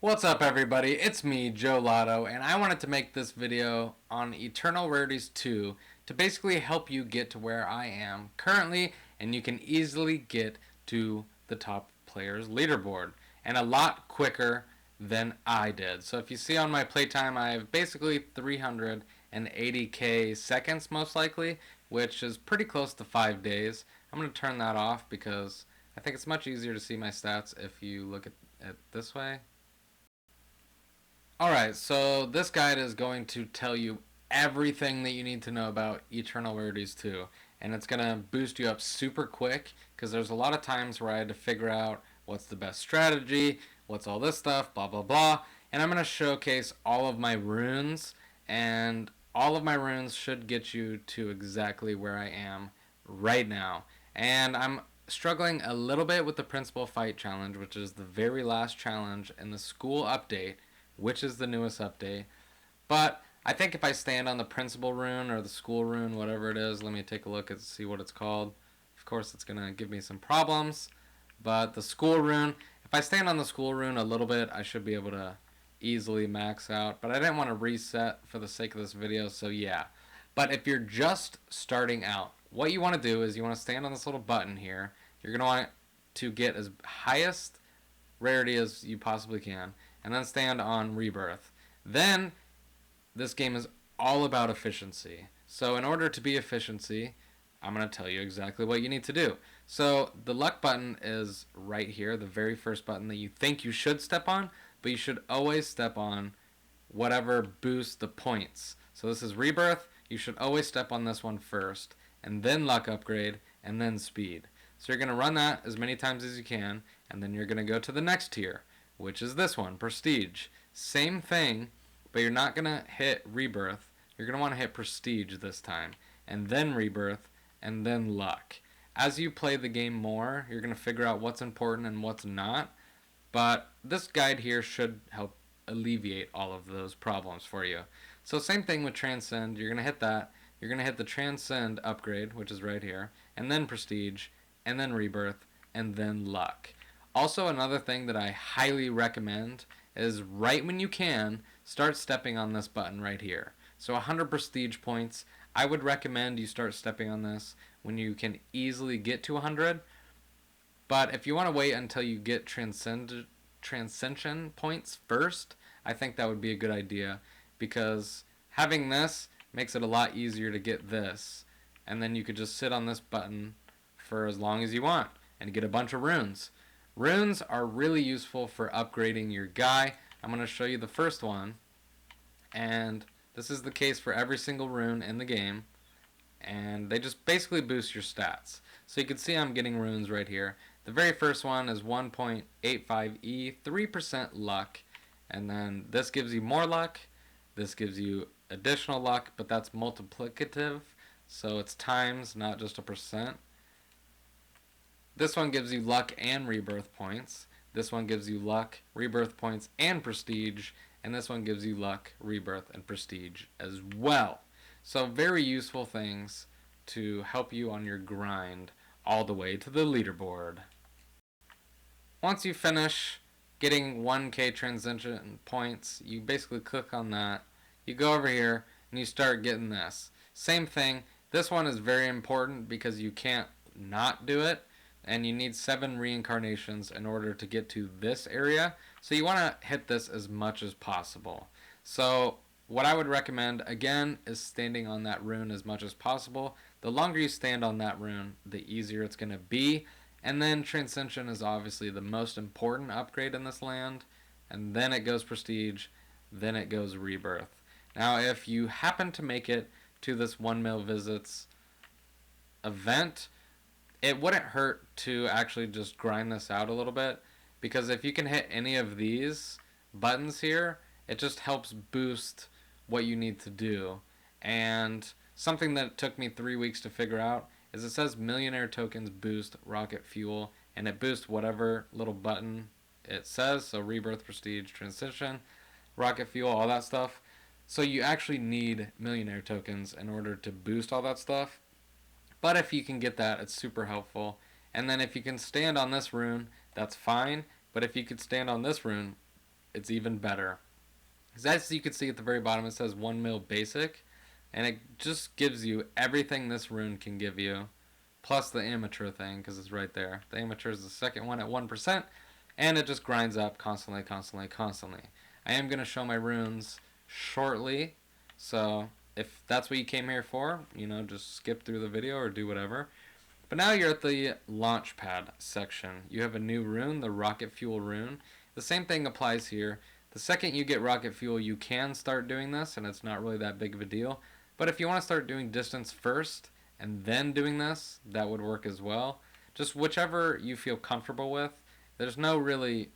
What's up everybody, it's me, Joelato, and I wanted to make this video on Eternal Rarities 2 to basically help you get to where I am currently, and you can easily get to the top player's leaderboard, and a lot quicker than I did. So if you see on my playtime, I have basically 380k seconds most likely, which is pretty close to 5 days. I'm going to turn that off because I think it's much easier to see my stats if you look at it this way. Alright, so this guide is going to tell you everything that you need to know about Eternal Rarities 2. And it's going to boost you up super quick, because there's a lot of times where I had to figure out what's the best strategy, what's all this stuff, blah blah blah. And I'm going to showcase all of my runes, and all of my runes should get you to exactly where I am right now. And I'm struggling a little bit with the Principal Fight Challenge, which is the very last challenge in the school update, which is the newest update. But I think if I stand on the principal rune or the school rune, whatever it is, let me take a look and see what it's called. Of course, it's going to give me some problems. But the school rune, if I stand on the school rune a little bit, I should be able to easily max out. But I didn't want to reset for the sake of this video, so yeah. But if you're just starting out, what you want to do is you want to stand on this little button here. You're going to want to get as highest rarity as you possibly can, and then stand on Rebirth. Then this game is all about efficiency. So in order to be efficiency, I'm going to tell you exactly what you need to do. So the luck button is right here, the very first button that you think you should step on, but you should always step on whatever boosts the points. So this is Rebirth. You should always step on this one first, and then luck upgrade, and then speed. So you're going to run that as many times as you can, and then you're going to go to the next tier, which is this one, Prestige. Same thing, but you're not going to hit Rebirth. You're going to want to hit Prestige this time, and then Rebirth, and then Luck. As you play the game more, you're going to figure out what's important and what's not, but this guide here should help alleviate all of those problems for you. So same thing with Transcend. You're going to hit that. You're going to hit the Transcend upgrade, which is right here, and then Prestige, and then Rebirth, and then Luck. Also, another thing that I highly recommend is right when you can, start stepping on this button right here. So 100 prestige points, I would recommend you start stepping on this when you can easily get to 100. But if you want to wait until you get Transcension points first, I think that would be a good idea, because having this makes it a lot easier to get this. And then you could just sit on this button for as long as you want and get a bunch of runes. Runes are really useful for upgrading your guy. I'm going to show you the first one, and this is the case for every single rune in the game, and they just basically boost your stats. So you can see I'm getting runes right here. The very first one is 1.85E, 3% luck, and then this gives you more luck, this gives you additional luck, but that's multiplicative, so it's times, not just a percent. This one gives you luck and rebirth points. This one gives you luck, rebirth points, and prestige. And this one gives you luck, rebirth, and prestige as well. So very useful things to help you on your grind all the way to the leaderboard. Once you finish getting 1k transition points, you basically click on that. You go over here and you start getting this. Same thing. This one is very important because you can't not do it. And you need 7 reincarnations in order to get to this area. So you want to hit this as much as possible. So what I would recommend, again, is standing on that rune as much as possible. The longer you stand on that rune, the easier it's going to be. And then Transcension is obviously the most important upgrade in this land. And then it goes Prestige, then it goes Rebirth. Now if you happen to make it to this 1 mil visits event, it wouldn't hurt to actually just grind this out a little bit, because if you can hit any of these buttons here, it just helps boost what you need to do. And something that took me 3 weeks to figure out is it says millionaire tokens boost rocket fuel, and it boosts whatever little button it says, so rebirth, prestige, transition, rocket fuel, all that stuff. So you actually need millionaire tokens in order to boost all that stuff. But if you can get that, it's super helpful. And then if you can stand on this rune, that's fine. But if you could stand on this rune, it's even better. Because as you can see at the very bottom, it says 1 mil basic, and it just gives you everything this rune can give you, plus the amateur thing, because it's right there. The amateur is the second one at 1%, and it just grinds up constantly, constantly, constantly. I am going to show my runes shortly, so if that's what you came here for, you know, just skip through the video or do whatever. But now you're at the launch pad section. You have a new rune, the rocket fuel rune. The same thing applies here. The second you get rocket fuel, you can start doing this, and it's not really that big of a deal. But if you want to start doing distance first and then doing this, that would work as well. Just whichever you feel comfortable with. There's no really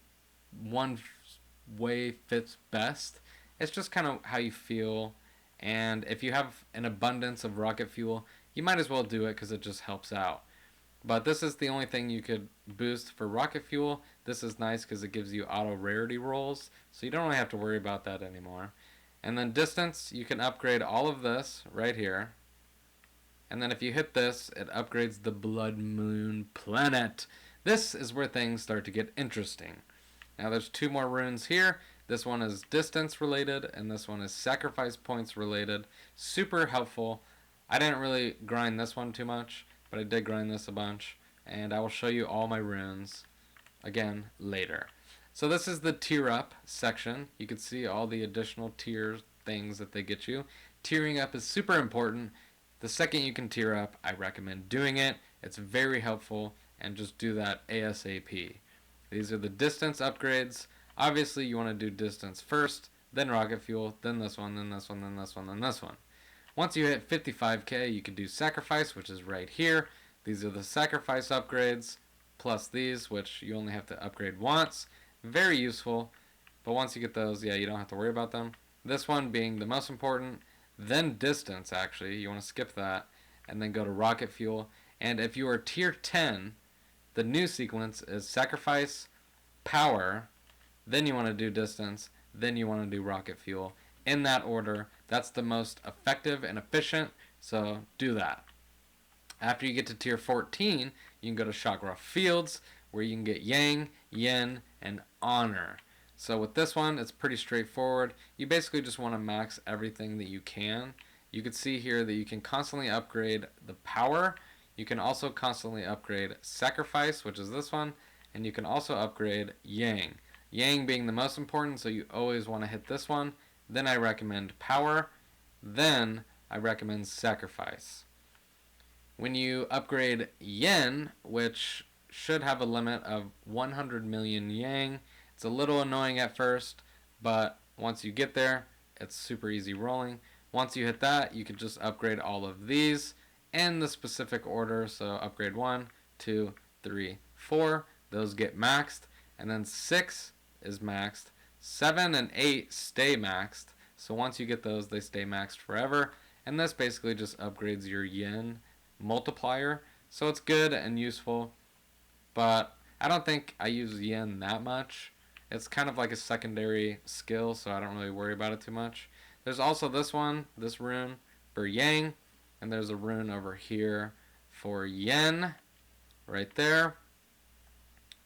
one way fits best. It's just kind of how you feel. And if you have an abundance of rocket fuel, you might as well do it because it just helps out. But this is the only thing you could boost for rocket fuel. This is nice because it gives you auto rarity rolls, so you don't really have to worry about that anymore. And then distance, you can upgrade all of this right here. And then if you hit this, it upgrades the Blood Moon Planet. This is where things start to get interesting. Now there's 2 more runes here. This one is distance related, and this one is sacrifice points related. Super helpful. I didn't really grind this one too much, but I did grind this a bunch, and I will show you all my runes again later. So this is the tier up section. You can see all the additional tier things that they get you. Tiering up is super important. The second you can tier up, I recommend doing it. It's very helpful, and just do that ASAP. These are the distance upgrades. Obviously you want to do distance first, then rocket fuel, then this one, then this one, then this one, then this one. Once you hit 55k, you can do sacrifice, which is right here. These are the sacrifice upgrades, plus these, which you only have to upgrade once. Very useful, but once you get those, yeah, you don't have to worry about them. This one being the most important, then distance, actually. You want to skip that, and then go to rocket fuel. And if you are tier 10, the new sequence is sacrifice, power, then you want to do distance, then you want to do rocket fuel. In that order, that's the most effective and efficient, so do that. After you get to tier 14, you can go to Chakra Fields, where you can get Yang, Yen, and Honor. So with this one, it's pretty straightforward. You basically just want to max everything that you can. You can see here that you can constantly upgrade the power. You can also constantly upgrade sacrifice, which is this one, and you can also upgrade Yang. Yang being the most important, so you always want to hit this one. Then I recommend power. Then I recommend sacrifice. When you upgrade Yen, which should have a limit of 100 million Yang, it's a little annoying at first, but once you get there, it's super easy rolling. Once you hit that, you can just upgrade all of these in the specific order. So upgrade 1, 2, 3, 4. Those get maxed. And then 6 is maxed. 7 and 8 stay maxed. So once you get those, they stay maxed forever. And this basically just upgrades your yen multiplier. So it's good and useful. But I don't think I use yen that much. It's kind of like a secondary skill, so I don't really worry about it too much. There's also this one, this rune, for yang. And there's a rune over here for yen, right there.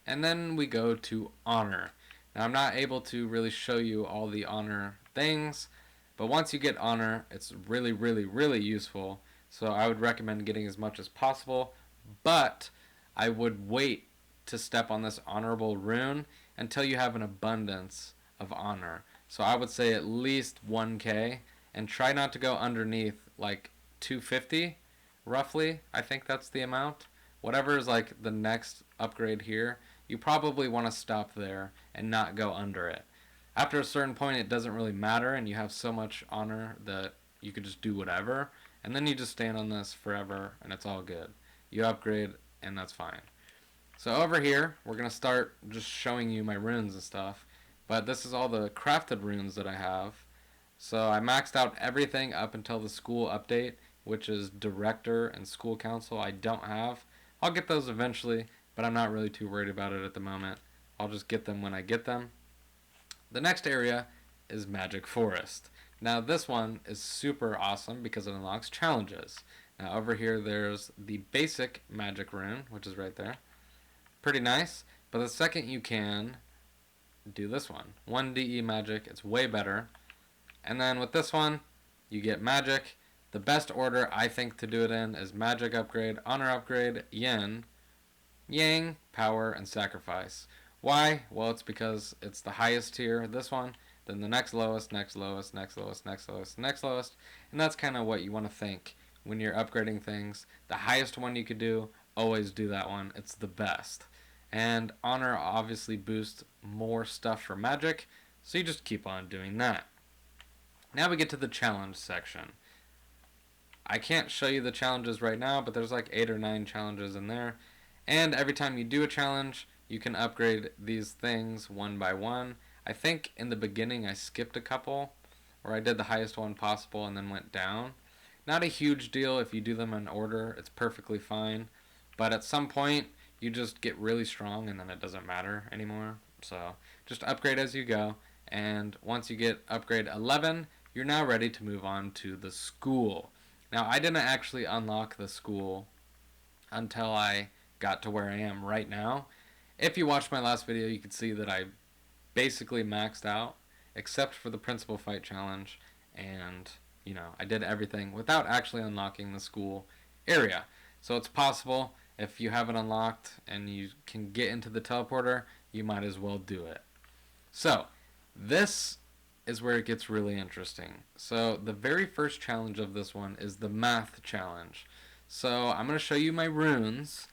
And then we go to honor. Now I'm not able to really show you all the honor things, but once you get honor, it's really, really, really useful. So I would recommend getting as much as possible, but I would wait to step on this honorable rune until you have an abundance of honor. So I would say at least 1k, and try not to go underneath like 250, roughly. I think that's the amount. Whatever is like the next upgrade here, you probably want to stop there and not go under it. After a certain point, it doesn't really matter, and you have so much honor that you could just do whatever, and then you just stand on this forever, and it's all good. You upgrade, and that's fine. So over here, we're going to start just showing you my runes and stuff, but this is all the crafted runes that I have. So I maxed out everything up until the school update, which is director and school council. I don't have. I'll get those eventually, but I'm not really too worried about it at the moment. I'll just get them when I get them. The next area is Magic Forest. Now this one is super awesome because it unlocks challenges. Now over here there's the basic magic rune, which is right there. Pretty nice, but the second you can do this one. 1 DE magic, it's way better. And then with this one, you get magic. The best order I think to do it in is magic upgrade, honor upgrade, yin, yang, power, and sacrifice. Why? Well, it's because it's the highest tier, this one, then the next lowest, next lowest, next lowest, next lowest, next lowest. And that's kind of what you want to think when you're upgrading things. The highest one you could do, always do that one. It's the best. And honor obviously boosts more stuff for magic, so you just keep on doing that. Now we get to the challenge section. I can't show you the challenges right now, but there's like 8 or 9 challenges in there. And every time you do a challenge, you can upgrade these things one by one. I think in the beginning I skipped a couple, or I did the highest one possible and then went down. Not a huge deal if you do them in order, it's perfectly fine. But at some point, you just get really strong and then it doesn't matter anymore. So just upgrade as you go. And once you get upgrade 11, you're now ready to move on to the school. Now, I didn't actually unlock the school until I got to where I am right now. If you watched my last video, you could see that I basically maxed out, except for the principal fight challenge, and, you know, I did everything without actually unlocking the school area. So it's possible, if you have it unlocked and you can get into the teleporter, you might as well do it. So, this is where it gets really interesting. So the very first challenge of this one is the math challenge. So I'm going to show you my runes,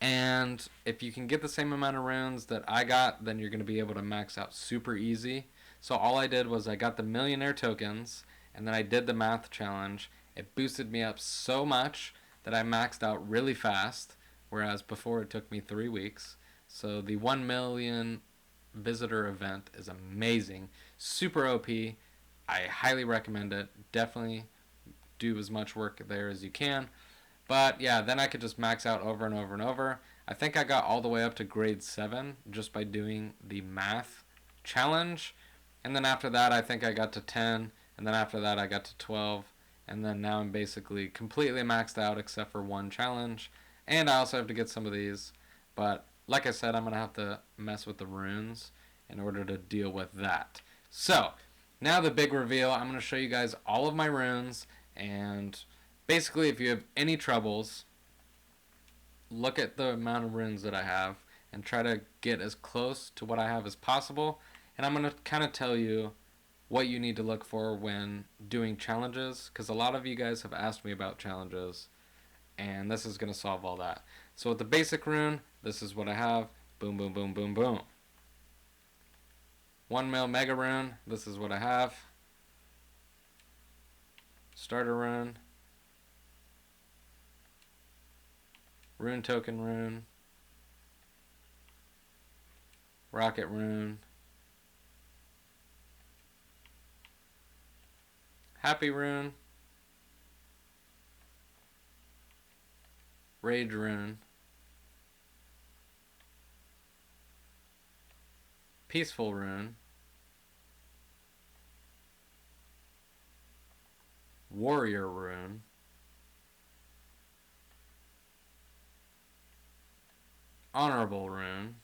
and if you can get the same amount of runes that I got, then you're going to be able to max out super easy. So all I did was I got the millionaire tokens, and then I did the math challenge. It boosted me up so much that I maxed out really fast, whereas before it took me 3 weeks. So the 1 million visitor event is amazing, super OP. I highly recommend it. Definitely do as much work there as you can. But yeah, then I could just max out over and over and over. I think I got all the way up to grade 7 just by doing the math challenge. And then after that, I think I got to 10. And then after that, I got to 12. And then now I'm basically completely maxed out except for one challenge. And I also have to get some of these. But like I said, I'm going to have to mess with the runes in order to deal with that. So, now the big reveal. I'm going to show you guys all of my runes. And basically, if you have any troubles, look at the amount of runes that I have and try to get as close to what I have as possible. And I'm going to kind of tell you what you need to look for when doing challenges, because a lot of you guys have asked me about challenges, and this is going to solve all that. So with the basic rune, this is what I have. Boom, boom, boom, boom, boom. 1 mil mega rune, this is what I have. Starter rune. Rune token rune. Rocket rune. Happy rune. Rage rune. Peaceful rune. Warrior rune. Honorable rune.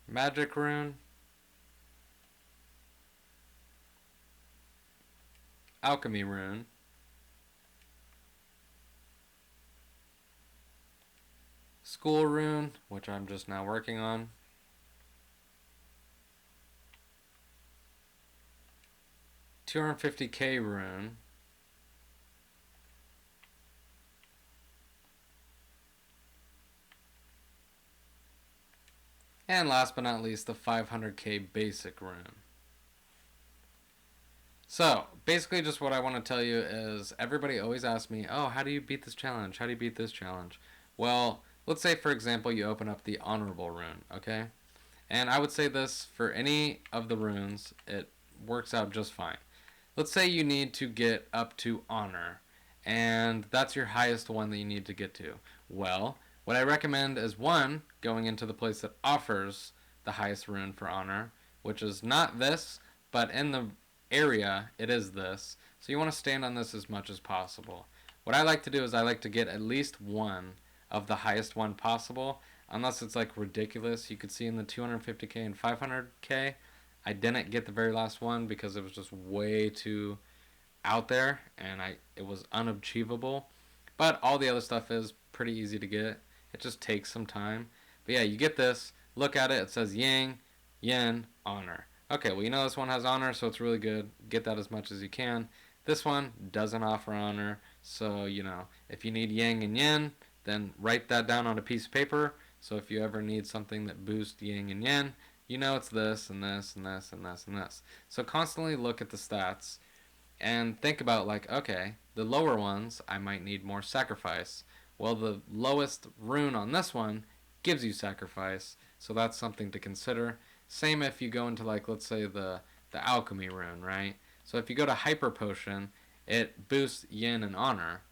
Magic rune. Alchemy rune. School rune, which I'm just now working on. $250K rune. And last but not least, the 500K basic rune. So, basically just what I want to tell you is, everybody always asks me, oh, how do you beat this challenge? How do you beat this challenge? Well, let's say, for example, you open up the honorable rune, okay? And I would say this, for any of the runes, it works out just fine. Let's say you need to get up to honor, and that's your highest one that you need to get to. Well, what I recommend is, one, going into the place that offers the highest rune for honor, which is not this, but in the area, it is this. So you want to stand on this as much as possible. What I like to do is I like to get at least one of the highest one possible. unless it's like ridiculous. You could see in the 250k and 500k, I didn't get the very last one because it was just way too out there and it was unachievable. But all the other stuff is pretty easy to get. It just takes some time. But yeah, you get this. Look at it. It says Yang, Yin, Honor. Okay, well, you know this one has Honor, so it's really good. Get that as much as you can. This one doesn't offer Honor, so, you know, if you need Yang and Yin, then write that down on a piece of paper. So if you ever need something that boosts Yang and Yin, you know it's this and this and this and this and this. So constantly look at the stats and think about, like, okay, the lower ones I might need more sacrifice. Well, the lowest rune on this one gives you sacrifice, so that's something to consider. Same if you go into, like, let's say the alchemy rune, right? So if you go to hyper potion, it boosts yin and honor.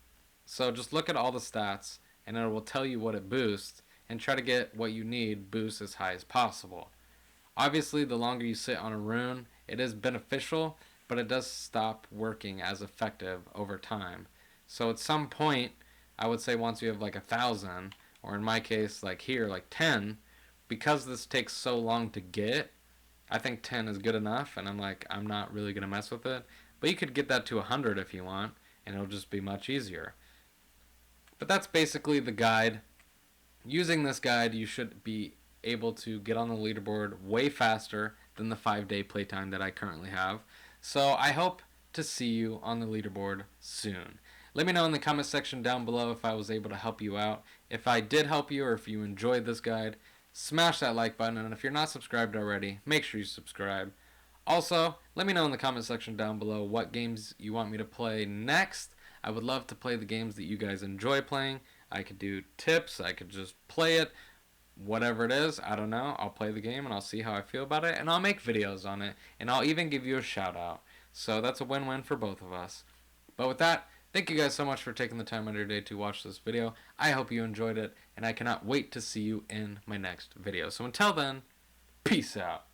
So just look at all the stats and it will tell you what it boosts and try to get what you need boost as high as possible. Obviously, the longer you sit on a rune, it is beneficial, but it does stop working as effective over time. So at some point, I would say once you have like 1,000, or in my case, like here, like 10, because this takes so long to get, I think 10 is good enough, and I'm not really going to mess with it. But you could get that to 100 if you want, and it'll just be much easier. But that's basically the guide. Using this guide, you should be able to get on the leaderboard way faster than the 5-day playtime that I currently have. So I hope to see you on the leaderboard soon. Let me know in the comment section down below if I was able to help you out. If I did help you or if you enjoyed this guide, smash that like button, and if you're not subscribed already, make sure you subscribe. Also, let me know in the comment section down below what games you want me to play next. I would love to play the games that you guys enjoy playing. I could do tips, I could just play it, whatever it is, I don't know. I'll play the game and I'll see how I feel about it, and I'll make videos on it, and I'll even give you a shout out. So that's a win-win for both of us. But with that, thank you guys so much for taking the time out of your day to watch this video. I hope you enjoyed it, and I cannot wait to see you in my next video. So until then, peace out.